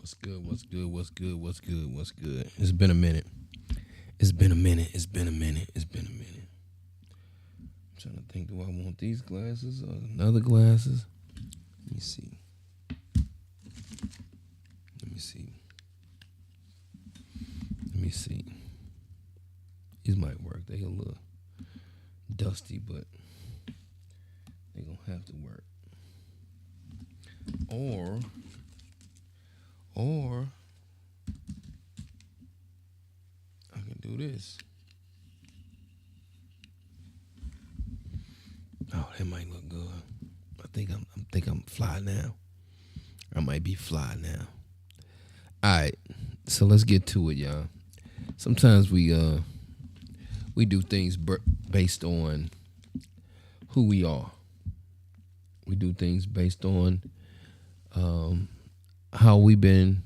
What's good? What's good? What's good? What's good? What's good? It's been a minute. It's been a minute. It's been a minute. It's been a minute. I'm trying to think. Do I want these glasses or another glasses? Let me see. Let me see. Let me see. These might work. They a little dusty, but they gonna have to work. Or I can do this. Oh, that might look good. I think I'm fly now. I might be fly now. All right, so let's get to it, y'all. Sometimes we do things based on who we are. We do things based on um, how we've been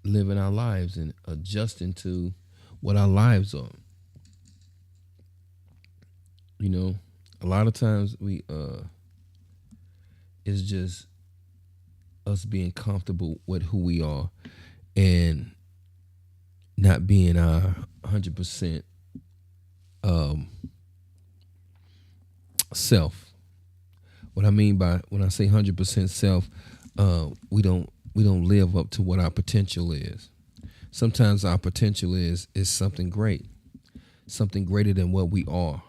living our lives and adjusting to what our lives are. You know, a lot of times we it's just us being comfortable with who we are and not being our 100% um, self. What I mean by when I say 100% self, we don't live up to what our potential is. Sometimes our potential is something great, something greater than what we are.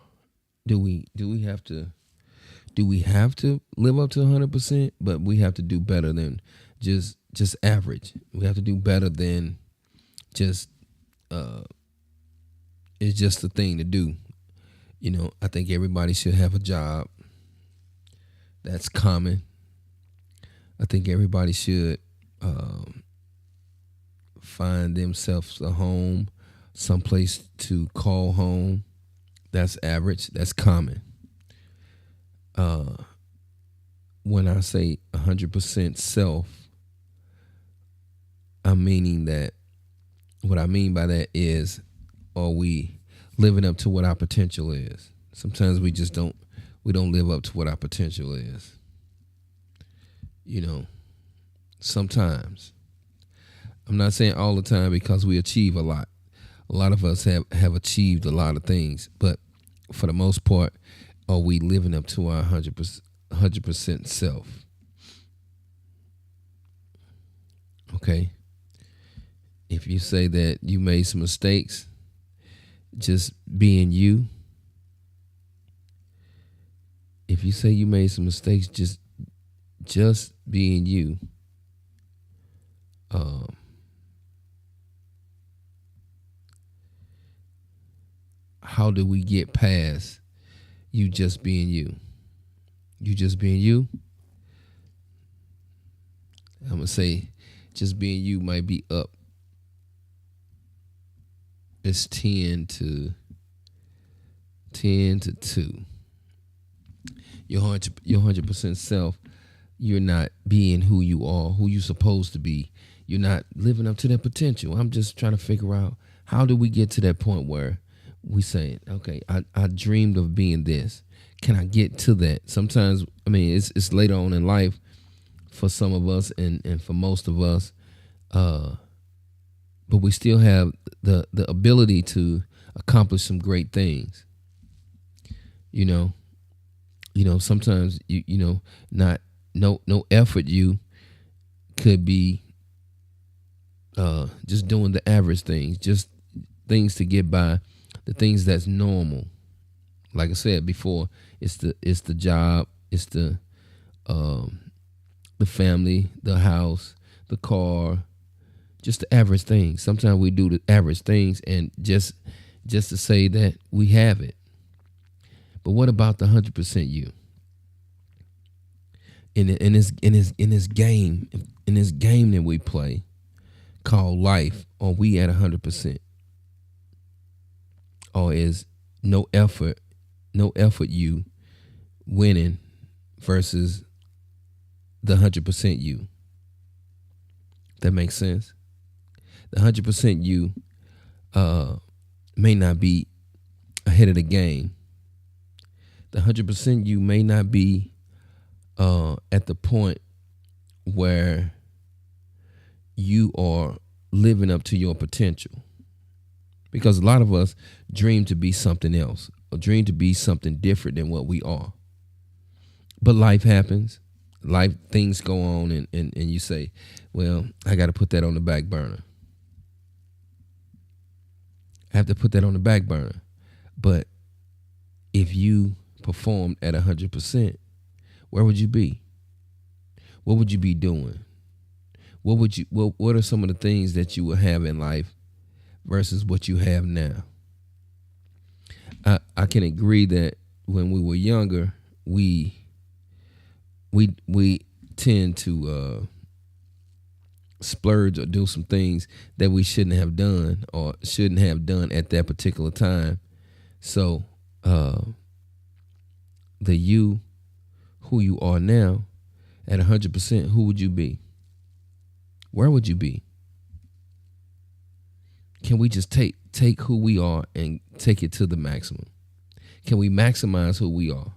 Do we have to live up to 100%? But we have to do better than just average. We have to do better than just uh, it's just a thing to do. I think everybody should have a job. That's common. I think everybody should um, find themselves a home, someplace to call home. That's average. That's common. Uh, when I say 100% self, I'm meaning that what I mean by that is, are we living up to what our potential is? Sometimes we don't live up to what our potential is. You know, sometimes. I'm not saying all the time because we achieve a lot. A lot of us have achieved a lot of things, but for the most part, are we living up to our 100% self? Okay. If you say that you made some mistakes, just being you. If you say you made some mistakes, just being you. Um, how do we get past you just being you? You just being you. I'm gonna say, just being you might be up. It's 10 to 2. Your 100% self. You're not being who you are, who you're supposed to be. You're not living up to that potential. I'm just trying to figure out, how do we get to that point where we say, okay, I dreamed of being this. Can I get to that? Sometimes, I mean, it's later on in life for some of us and for most of us, but we still have the ability to accomplish some great things. You know, sometimes not no effort. You could be just doing the average things, just things to get by, the things that's normal. Like I said before, it's the job, it's the family, the house, the car, just the average things. Sometimes we do the average things and just to say that we have it. But what about the 100% you? In this game that we play called life, are we at 100%? Or is no effort you winning versus the 100% you? That makes sense. The 100% you may not be ahead of the game. The 100% you may not be at the point where you are living up to your potential. Because a lot of us dream to be something else, or dream to be something different than what we are. But life happens. Life things go on, and you say, well, I got to put that on the back burner. I have to put that on the back burner. But if you performed at 100%, where would you be? What would you be doing? What are some of the things that you will have in life versus what you have now? I can agree that when we were younger, we tend to splurge or do some things that we shouldn't have done or shouldn't have done at that particular time. So the you who you are now at 100%, who would you be? Where would you be? Can we just take who we are and take it to the maximum? Can we maximize who we are?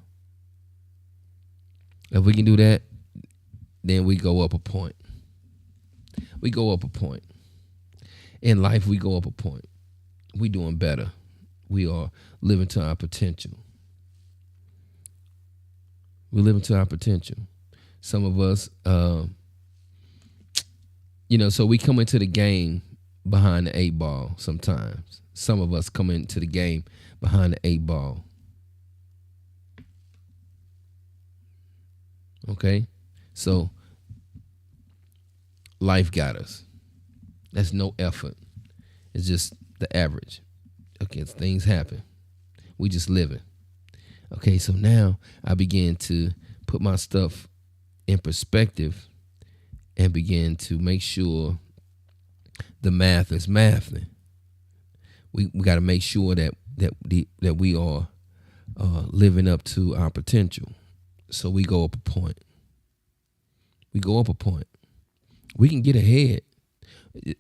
If we can do that, then we go up a point. We go up a point. In life, we go up a point. We doing better. We are living to our potential. We're living to our potential. Some of us, so we come into the game behind the 8 ball sometimes. Some of us come into the game behind the 8 ball. Okay? So life got us. That's no effort. It's just the average. Okay, things happen. We just living. Okay, so now I began to put my stuff in perspective and begin to make sure the math is mathing. We got to make sure that we are living up to our potential. So we go up a point. We go up a point. We can get ahead.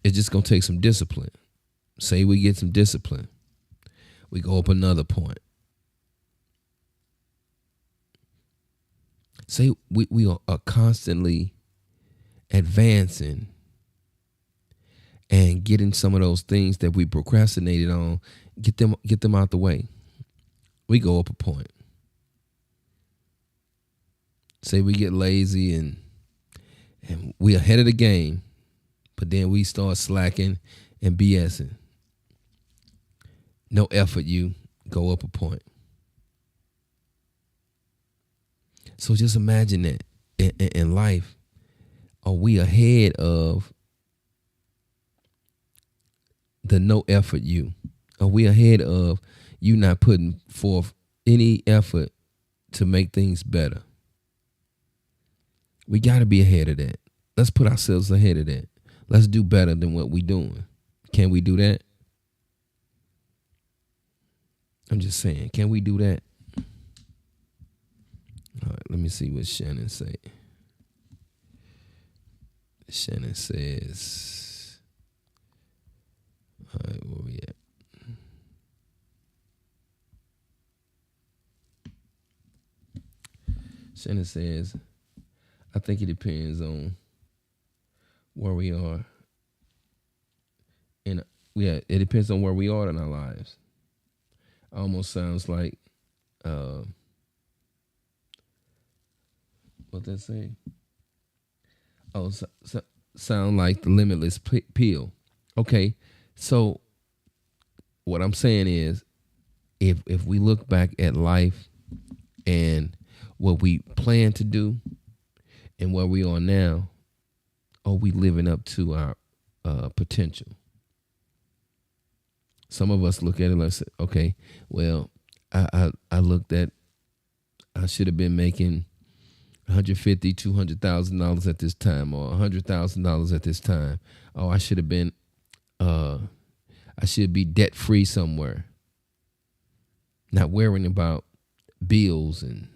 It's just going to take some discipline. Say we get some discipline. We go up another point. Say we are constantly advancing and getting some of those things that we procrastinated on, get them out the way. We go up a point. Say we get lazy and we ahead of the game, but then we start slacking and BSing. No effort, you go up a point. So just imagine that in life, are we ahead of the no effort you? Are we ahead of you not putting forth any effort to make things better? We got to be ahead of that. Let's put ourselves ahead of that. Let's do better than what we're doing. Can we do that? I'm just saying, can we do that? All right, let me see what Shannon say. Shannon says, all right, where we at? Shannon says, I think it depends on where we are. And yeah, it depends on where we are in our lives. Almost sounds like what they say. Oh, sound like the limitless pill. Okay, so what I'm saying is, if we look back at life and what we plan to do and where we are now, are we living up to our potential? Some of us look at it like, okay, well, I looked at, I should have been making $150,000, $200,000 at this time, or $100,000 at this time. Oh, I should have been, I should be debt free somewhere, not worrying about bills and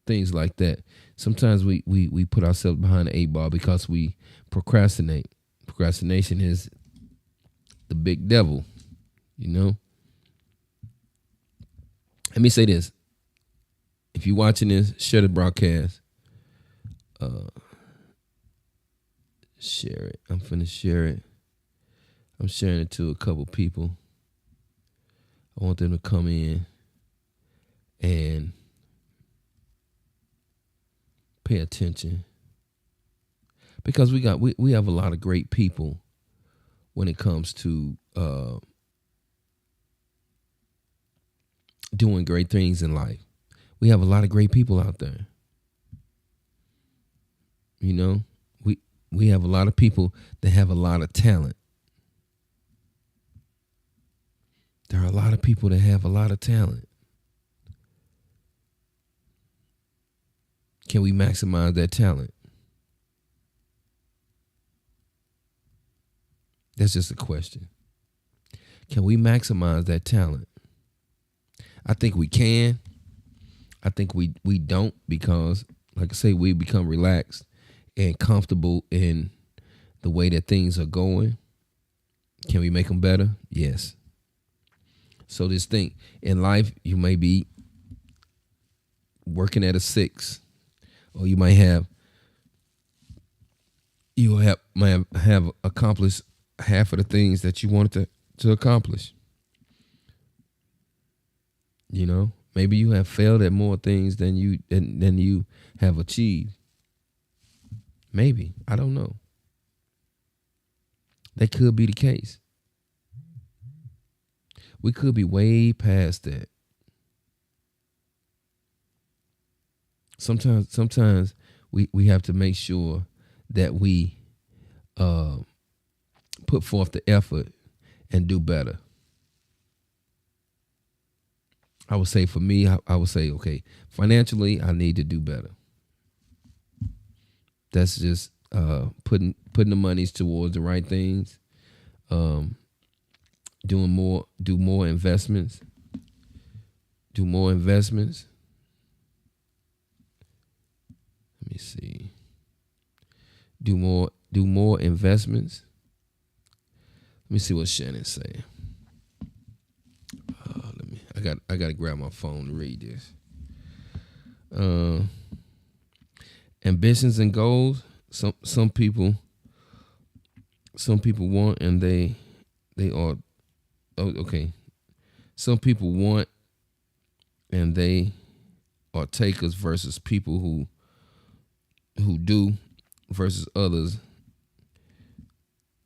things like that. Sometimes we put ourselves behind the 8 ball because we procrastinate. Procrastination is the big devil, you know. Let me say this. If you're watching this, share the broadcast. share it. I'm finna share it. I'm sharing it to a couple people. I want them to come in and pay attention, because we have a lot of great people when it comes to doing great things in life. We have a lot of great people out there. You know, we have a lot of people that have a lot of talent. There are a lot of people that have a lot of talent. Can we maximize that talent? That's just a question. Can we maximize that talent? I think we can. I think we don't, because, like I say, we become relaxed and comfortable in the way that things are going. Can we make them better? Yes. So just think, in life, you may be working at a 6, or you might have might have accomplished half of the things that you wanted to accomplish. You know, maybe you have failed at more things than you have achieved. Maybe, I don't know. That could be the case. We could be way past that. Sometimes we have to make sure that we put forth the effort and do better. I would say, for me, I would say, okay, financially, I need to do better. That's just putting the monies towards the right things. Do more investments. Do more investments. Let me see. Do more investments. Let me see what Shannon say. I got to grab my phone to read this. Ambitions and goals. Some people want, and they are. Oh, okay. Some people want, and they are takers, versus people who do, versus others.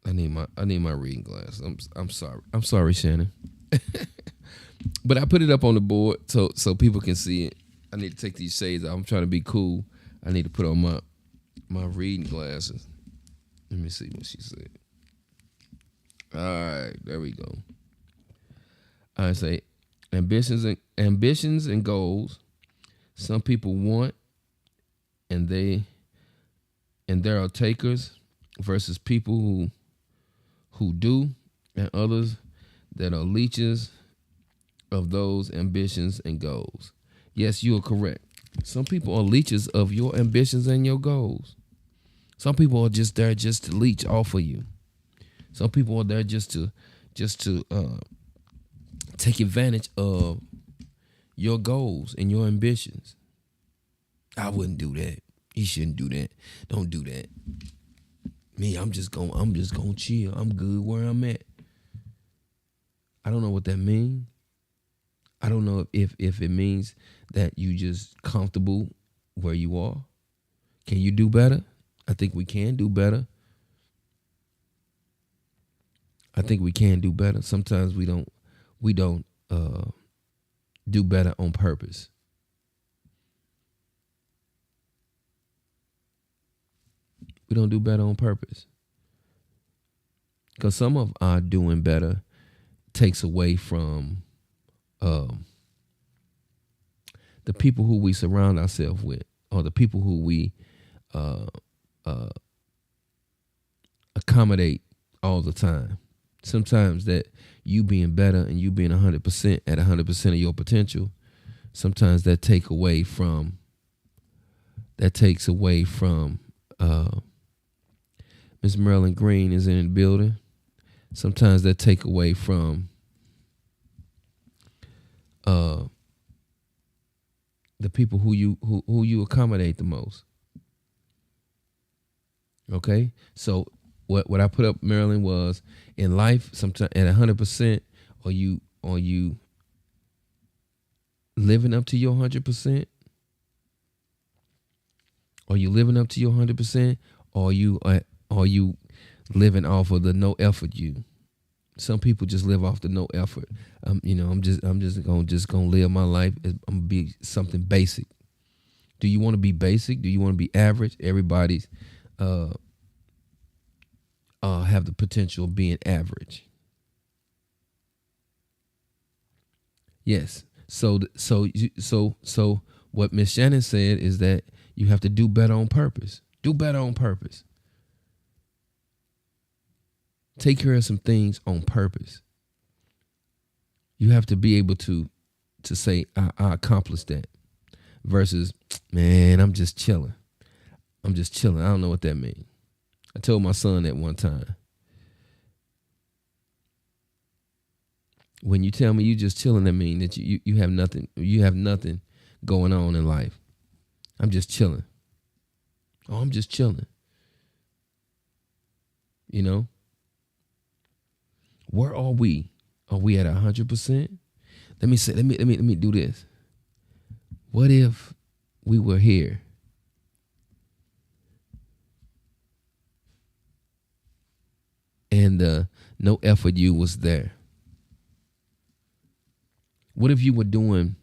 I need my reading glass. I'm sorry. I'm sorry, Shannon. But I put it up on the board so people can see it. I need to take these shades out. I'm trying to be cool. I need to put on my reading glasses. Let me see what she said. All right, there we go. I say ambitions and goals. Some people want, and there are takers, versus people who do, and others that are leeches of those ambitions and goals. Yes, you are correct. Some people are leeches of your ambitions and your goals. Some people are just there just to leech off of you. Some people are there just to take advantage of your goals and your ambitions. I wouldn't do that. You shouldn't do that. Don't do that. Me, I'm just gonna chill. I'm good where I'm at. I don't know what that means. I don't know if it means that you just comfortable where you are. Can you do better? I think we can do better. I think we can do better. Sometimes we don't do better on purpose. We don't do better on purpose. Because some of our doing better takes away from the people who we surround ourselves with, or the people who we accommodate all the time. Sometimes that you being better and you being 100% at 100% of your potential, sometimes that takes away from Miss Marilyn Green is in the building. Sometimes that take away from the people who you accommodate the most. Okay, so what I put up, Marilyn, was in life sometimes at 100%, or you living up to your 100%, or you living up to your 100%, or you living off of the no effort you. Some people just live off the no effort. I'm just gonna live my life. I'm gonna be something basic. Do you want to be basic? Do you want to be average? Everybody's uh, have the potential of being average. Yes. So what Miss Shannon said is that you have to do better on purpose. Do better on purpose. Take care of some things on purpose. You have to be able to say I accomplished that versus, man, I'm just chilling. I'm just chilling. I don't know what that means. I told my son that one time. When you tell me you just chilling, that mean that you have nothing. You have nothing going on in life. I'm just chilling. Oh, I'm just chilling. You know, where are we? Are we at 100%? Let me do this. What if we were here and the no effort you was there? What if you were doing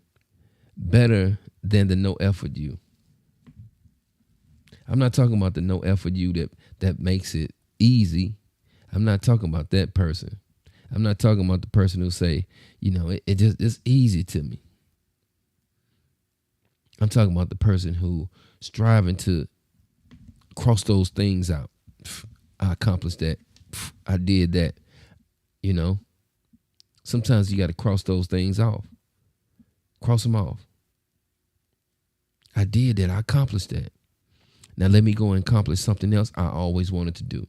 better than the no effort you? I'm not talking about the no effort you that makes it easy. I'm not talking about that person. I'm not talking about the person who say, it's easy to me. I'm talking about the person who striving to cross those things out. I accomplished that. I did that. Sometimes you got to cross those things off. Cross them off. I did that. I accomplished that. Now let me go and accomplish something else I always wanted to do.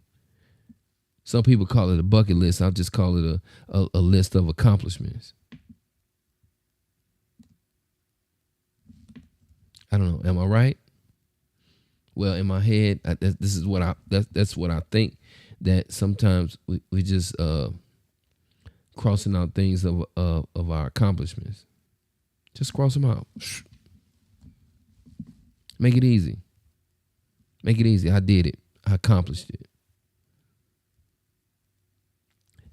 Some people call it a bucket list. I'll just call it a list of accomplishments. I don't know. Am I right? Well, in my head, that's what I think. That sometimes we just crossing out things of our accomplishments. Just cross them out. Make it easy. Make it easy. I did it. I accomplished it.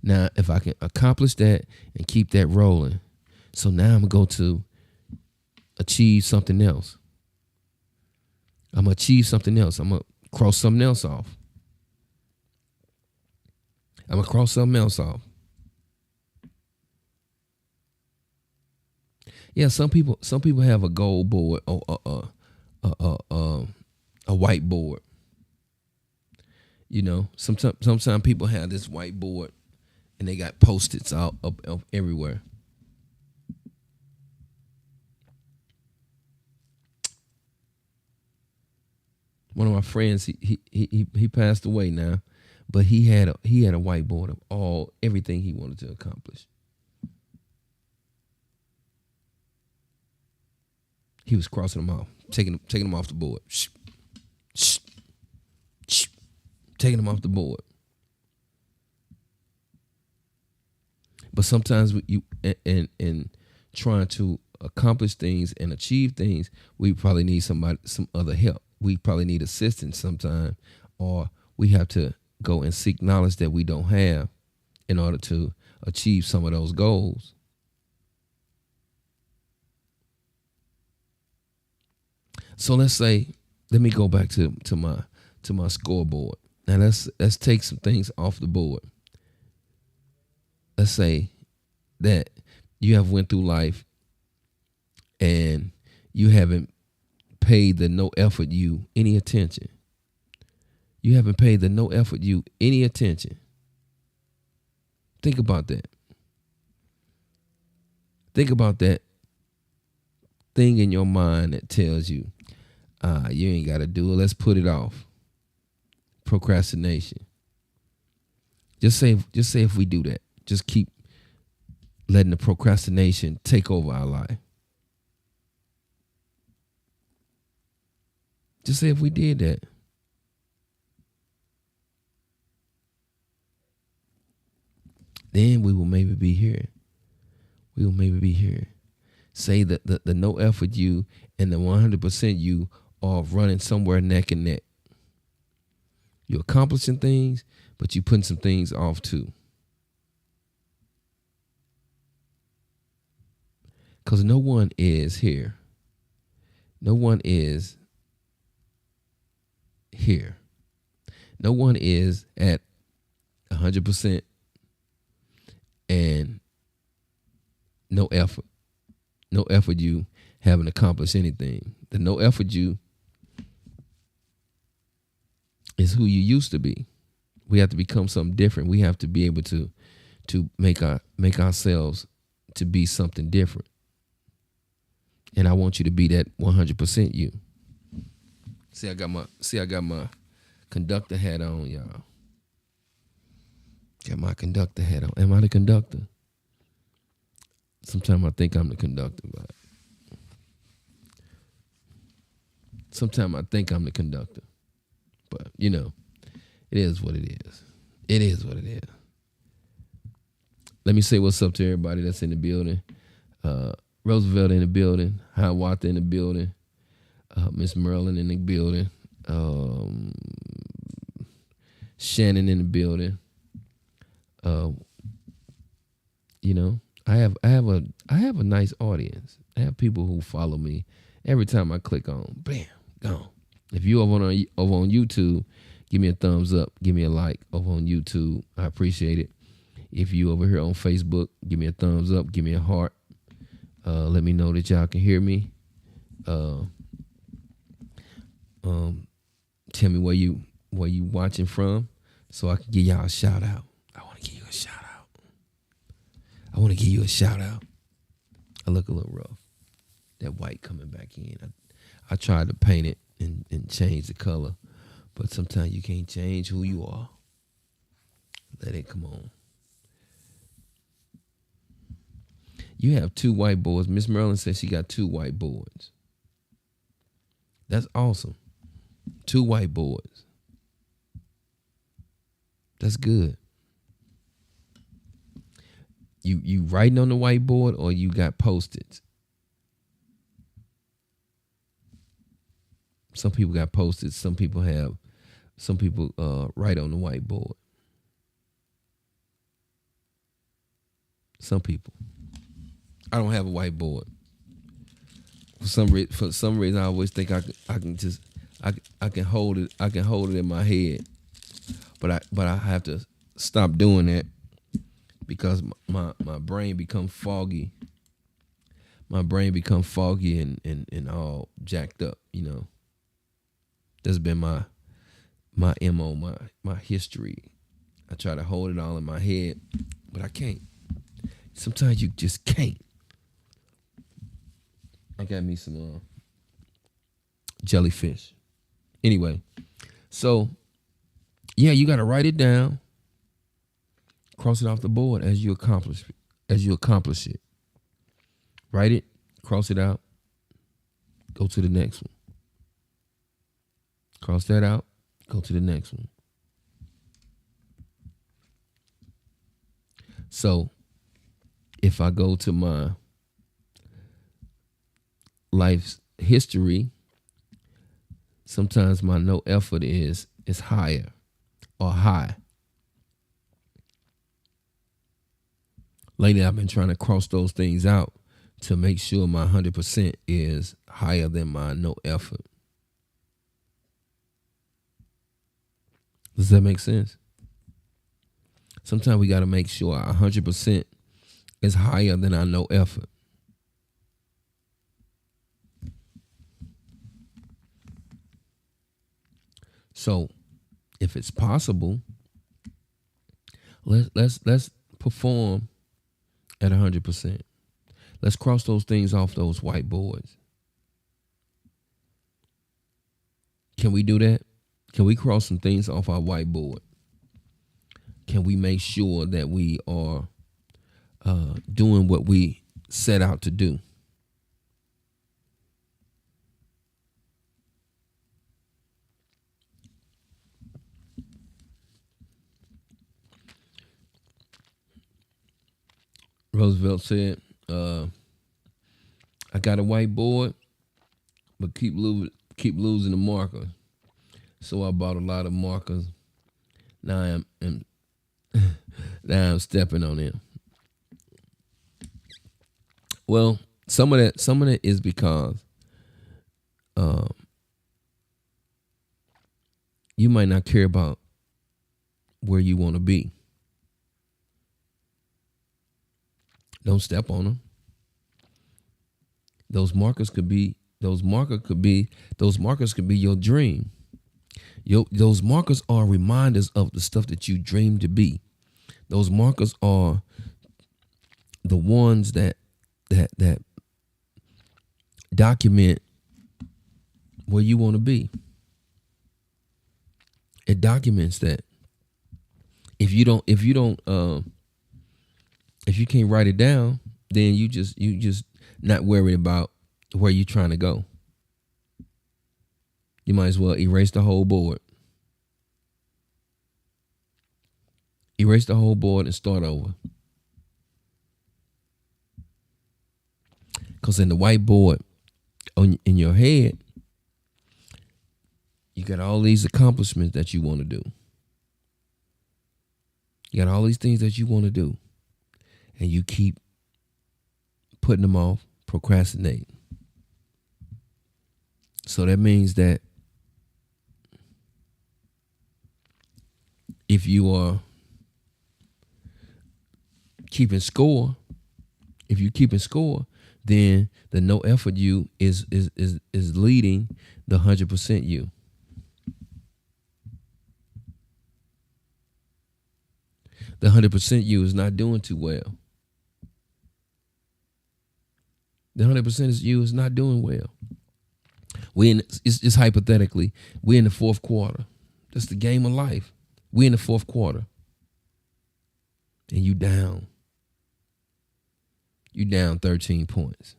Now, if I can accomplish that and keep that rolling, so now I'm going to go to achieve something else. I'm going to achieve something else. I'm going to cross something else off. I'm going to cross something else off. Yeah, some people have a goal board or a whiteboard. Sometimes people have this whiteboard and they got Post-its out up everywhere. One of my friends, he passed away now, but he had a whiteboard of everything he wanted to accomplish. He was crossing them off, taking them off the board, taking them off the board. But sometimes in trying to accomplish things and achieve things, we probably need some other help. We probably need assistance sometimes, or we have to go and seek knowledge that we don't have in order to achieve some of those goals. So let me go back to my scoreboard. Now let's take some things off the board. Let's say that you have went through life and you haven't paid the no effort you any attention. You haven't paid the no effort you any attention. Think about that. Think about that thing in your mind that tells you, you ain't got to do it. Let's put it off. Procrastination. Just say if we do that, just keep letting the procrastination take over our life. Just say if we did that. then we will maybe be here. We will maybe be here. Say that the no effort you and the 100% you are running somewhere neck and neck. You're accomplishing things, but you're putting some things off too. Because no one is here. No one is here. No one is at 100% and no effort. No effort you haven't accomplished anything. The no effort you is who you used to be. We have to become something different. We have to be able to make ourselves to be something different. And I want you to be that 100% you. See, I got my conductor hat on, y'all. Got my conductor hat on. Am I the conductor? Sometimes I think I'm the conductor, but sometimes I think I'm the conductor. But, you know, it is what it is. It is what it is. Let me say what's up to everybody that's in the building. Roosevelt in the building. Hiawatha in the building. Miss Merlin in the building. Shannon in the building. You know, I have a nice audience. I have people who follow me. Every time I click on, bam, gone. If you over on YouTube, give me a thumbs up, give me a like over on YouTube. I appreciate it. If you over here on Facebook, give me a thumbs up, give me a heart. Let me know that y'all can hear me. Tell me where you watching from, so I can give y'all a shout out. I want to give you a shout out. I look a little rough. That white coming back in. I tried to paint it and change the color, but sometimes you can't change who you are. Let it come on. You have 2 whiteboards. Miss Merlin says she got 2 whiteboards. That's awesome. 2 whiteboards. That's good. You writing on the whiteboard or you got Post-its? Some people got Post-its. Some people write on the whiteboard. Some people. I don't have a whiteboard. For some reason, I always think I can hold it. I can hold it in my head, but I have to stop doing that because my brain become foggy. My brain become foggy and all jacked up. You know, that's been my MO, my history. I try to hold it all in my head, but I can't. Sometimes you just can't. I got me some jellyfish. Anyway, so yeah, you got to write it down, cross it off the board as you accomplish it. Write it, cross it out, go to the next one. Cross that out, go to the next one. So if I go to my life's history, sometimes my no effort is higher or high. Lately, I've been trying to cross those things out to make sure my 100% is higher than my no effort. Does that make sense? Sometimes we got to make sure our 100% is higher than our no effort. So, if it's possible, let's perform at 100%. Let's cross those things off those whiteboards. Can we do that? Can we cross some things off our whiteboard? Can we make sure that we are doing what we set out to do? Roosevelt said, "I got a whiteboard, but keep losing the marker. So I bought a lot of markers. Now now I'm stepping on them." Well, some of that is because um, you might not care about where you want to be. Don't step on them. Those markers could be your dream. Those markers are reminders of the stuff that you dream to be. Those markers are the ones that document where you want to be. It documents that. If you can't write it down, then you just not worried about where you're trying to go. You might as well erase the whole board. Erase the whole board and start over. Because in the whiteboard in your head, you got all these accomplishments that you want to do. You got all these things that you want to do. And you keep putting them off, procrastinating. So that means that if you are keeping score, then the no effort you is leading the 100% you. The 100% you is not doing too well. The 100% is you is not doing well. It's hypothetically, we're in the fourth quarter. That's the game of life. We're in the fourth quarter. And you down. You down 13 points.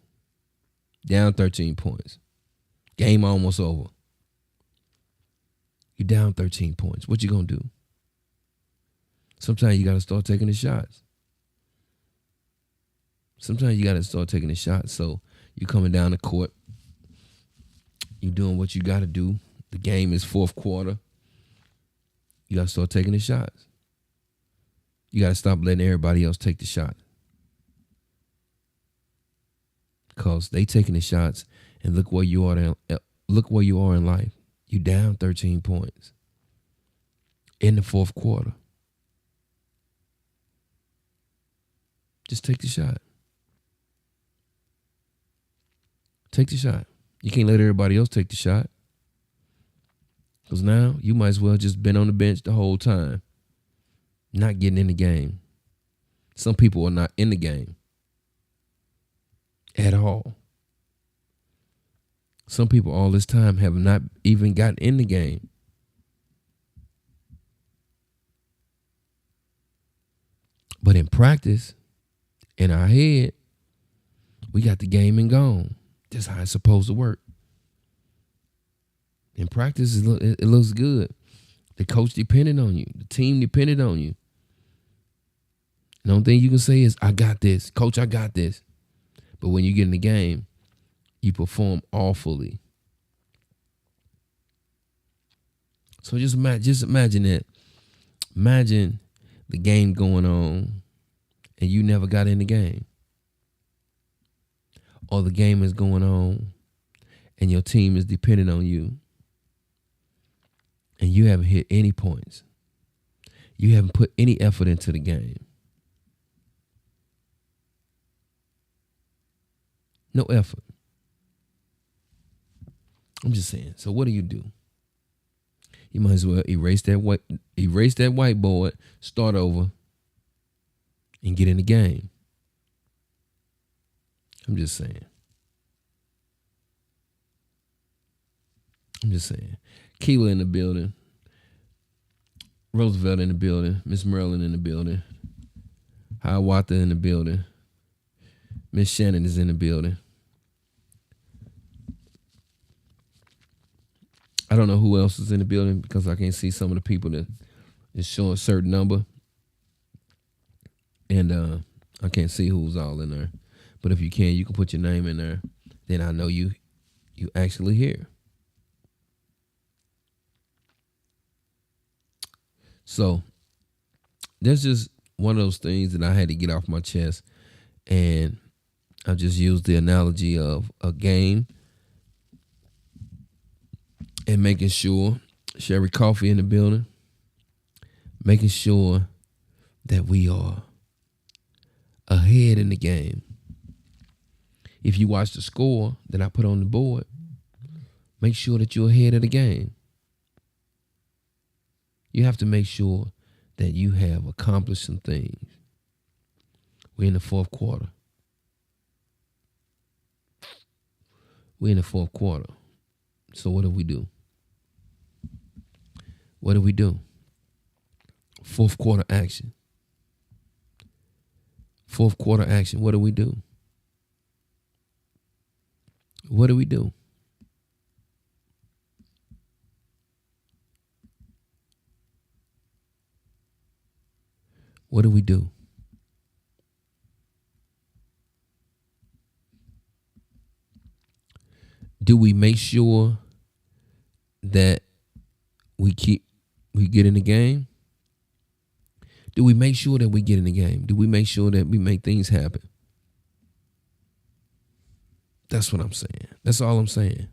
Down 13 points. Game almost over. You down 13 points. What you gonna do? Sometimes you gotta start taking the shots. Sometimes you gotta start taking the shots. So you coming down the court. You doing what you gotta do. The game is fourth quarter. You gotta start taking the shots. You gotta stop letting everybody else take the shot. Because they taking the shots, and look where you are in life. You down 13 points in the fourth quarter. Just take the shot. Take the shot. You can't let everybody else take the shot. Because now you might as well just been on the bench the whole time, not getting in the game. Some people are not in the game at all. Some people all this time have not even gotten in the game. But in practice, in our head, we got the game and gone. That's how it's supposed to work. In practice, it looks good. The coach depended on you. The team depended on you. The only thing you can say is, I got this. Coach, I got this. But when you get in the game, you perform awfully. So just imagine that. Imagine the game going on and you never got in the game. Or the game is going on and your team is depending on you and you haven't hit any points. You haven't put any effort into the game. No effort. I'm just saying. So what do? You might as well erase that whiteboard, start over, and get in the game. I'm just saying. Keela in the building. Roosevelt in the building. Miss Merlin in the building. Hiawatha in the building. Miss Shannon is in the building. I don't know who else is in the building because I can't see some of the people that is showing a certain number. And I can't see who's all in there, but if you can, you can put your name in there. Then I know you actually here. So that's just one of those things that I had to get off my chest, and I just used the analogy of a game and making sure Sherry Coffee in the building, making sure that we are ahead in the game. If you watch the score that I put on the board, make sure that you're ahead of the game. You have to make sure that you have accomplished some things. We're in the fourth quarter. We're in the fourth quarter. So what do we do? What do we do? Fourth quarter action. Fourth quarter action. What do we do? What do we do? What do we do? Do we make sure that we get in the game? Do we make sure that we get in the game? Do we make sure that we make things happen? That's what I'm saying. That's all I'm saying.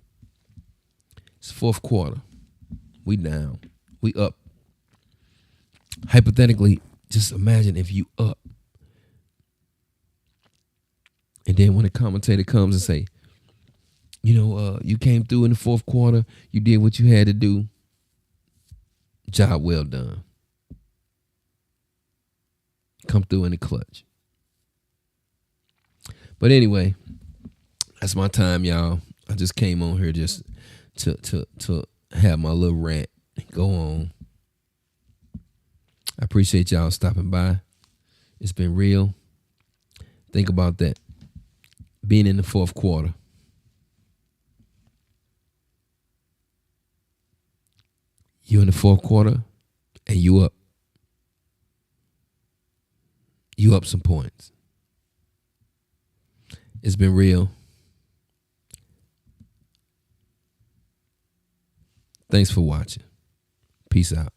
It's fourth quarter. We down. We up. Hypothetically, just imagine if you up. And then when the commentator comes and say, you came through in the fourth quarter, you did what you had to do. Job well done. Come through in the clutch. But anyway, that's my time, y'all. I just came on here just to have my little rant go on. I appreciate y'all stopping by. It's been real. Think about that. Being in the fourth quarter. You in the fourth quarter and you up. You up some points. It's been real. Thanks for watching. Peace out.